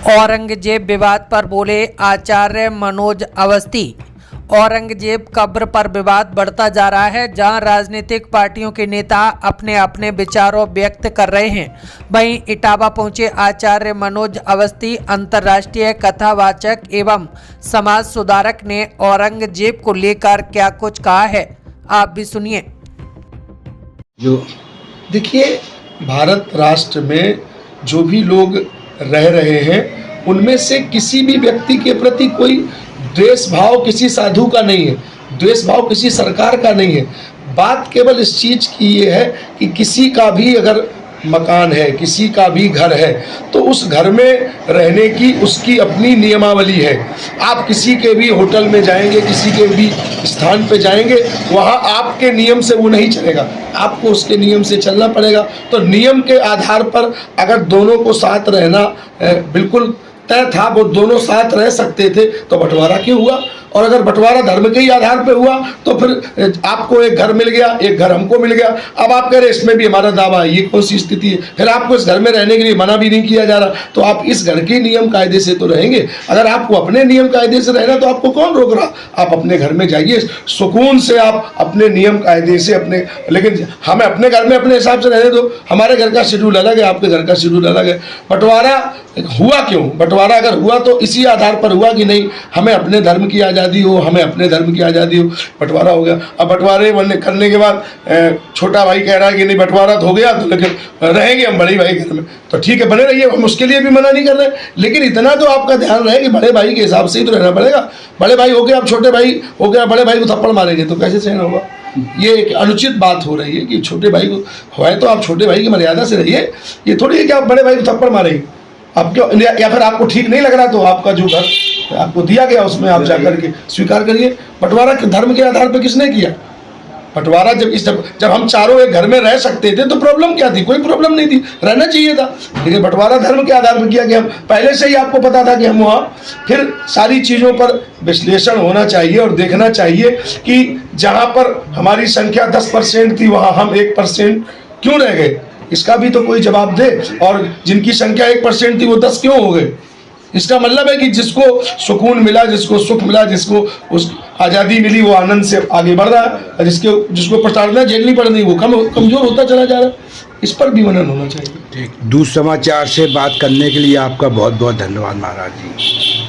औरंगजेब विवाद पर बोले आचार्य मनोज अवस्थी। औरंगजेब कब्र पर विवाद बढ़ता जा रहा है। जहां राजनीतिक पार्टियों के नेता अपने अपने विचारों व्यक्त कर रहे हैं, वहीं इटावा पहुंचे आचार्य मनोज अवस्थी अंतर्राष्ट्रीय कथावाचक एवं समाज सुधारक ने औरंगजेब को लेकर क्या कुछ कहा है, आप भी सुनिए। जो देखिए, भारत राष्ट्र में जो भी लोग रह रहे हैं उनमें से किसी भी व्यक्ति के प्रति कोई द्वेष भाव किसी साधु का नहीं है, द्वेष भाव किसी सरकार का नहीं है। बात केवल इस चीज़ की ये है कि किसी का भी अगर मकान है, किसी का भी घर है, तो उस घर में रहने की उसकी अपनी नियमावली है। आप किसी के भी होटल में जाएंगे, किसी के भी स्थान पे जाएंगे, वहाँ आपके नियम से वो नहीं चलेगा, आपको उसके नियम से चलना पड़ेगा। तो नियम के आधार पर अगर दोनों को साथ रहना बिल्कुल तय था, वो दोनों साथ रह सकते थे, तो बंटवारा क्यों हुआ? और अगर बंटवारा धर्म के ही आधार पे हुआ तो फिर आपको एक घर मिल गया, एक घर हमको मिल गया। अब आप कह रहे इसमें भी हमारा दावा है, ये कौन सी स्थिति है? फिर आपको इस घर में रहने के लिए मना भी नहीं किया जा रहा, तो आप इस घर के नियम कायदे से तो रहेंगे। अगर आपको अपने नियम कायदे से रहना तो आपको कौन रोक रहा? आप अपने घर में जाइए, सुकून से आप अपने नियम कायदे से अपने, लेकिन हमें अपने घर में अपने हिसाब से रहने दो। हमारे घर का शेड्यूल अलग है, आपके घर का शेड्यूल अलग है। बंटवारा हुआ क्यों? बंटवारा अगर हुआ तो इसी आधार पर हुआ कि नहीं हमें अपने धर्म की आज़ादी हो, हमें अपने धर्म की आज़ादी हो, बंटवारा हो गया। अब बंटवारे करने के बाद छोटा भाई कह रहा है कि नहीं बंटवारा तो हो गया, तो लेकिन रहेंगे हम बड़े भाई घर में, तो ठीक है बने रहिए, हम उसके लिए भी मना नहीं कर रहे, लेकिन इतना तो आपका ध्यान रहे कि बड़े भाई के हिसाब से ही तो रहना पड़ेगा। बड़े भाई हो गए, आप छोटे भाई हो गया, बड़े भाई को थप्पड़ मारेंगे तो कैसे सहन होगा? ये एक अनुचित बात हो रही है कि छोटे भाई को है तो आप छोटे भाई की मर्यादा से रहिए। ये थोड़ी है कि आप बड़े भाई को थप्पड़ मारेंगे। आप क्यों, या फिर आपको ठीक नहीं लग रहा तो आपका जो घर आपको दिया गया उसमें आप जाकर के स्वीकार करिए। बंटवारा धर्म के आधार पर किसने किया? बंटवारा जब हम चारों एक घर में रह सकते थे तो प्रॉब्लम क्या थी? कोई प्रॉब्लम नहीं थी, रहना चाहिए था। लेकिन बंटवारा धर्म के आधार पर किया गया। पहले से ही आपको पता था कि हम वहाँ, फिर सारी चीज़ों पर विश्लेषण होना चाहिए और देखना चाहिए कि जहाँ पर हमारी संख्या 10% थी वहाँ हम 1% क्यों रह गए? इसका भी तो कोई जवाब दे। और जिनकी संख्या 1% थी वो 10 क्यों हो गए? इसका मतलब है कि जिसको सुकून मिला, जिसको सुख मिला, जिसको उस आज़ादी मिली, वो आनंद से आगे बढ़ रहा है, जिसको प्रताड़ना झेलनी पड़ रही वो कमजोर होता चला जा रहा है। इस पर भी मनन होना चाहिए। ठीक, दूर समाचार से बात करने के लिए आपका बहुत बहुत धन्यवाद महाराज जी।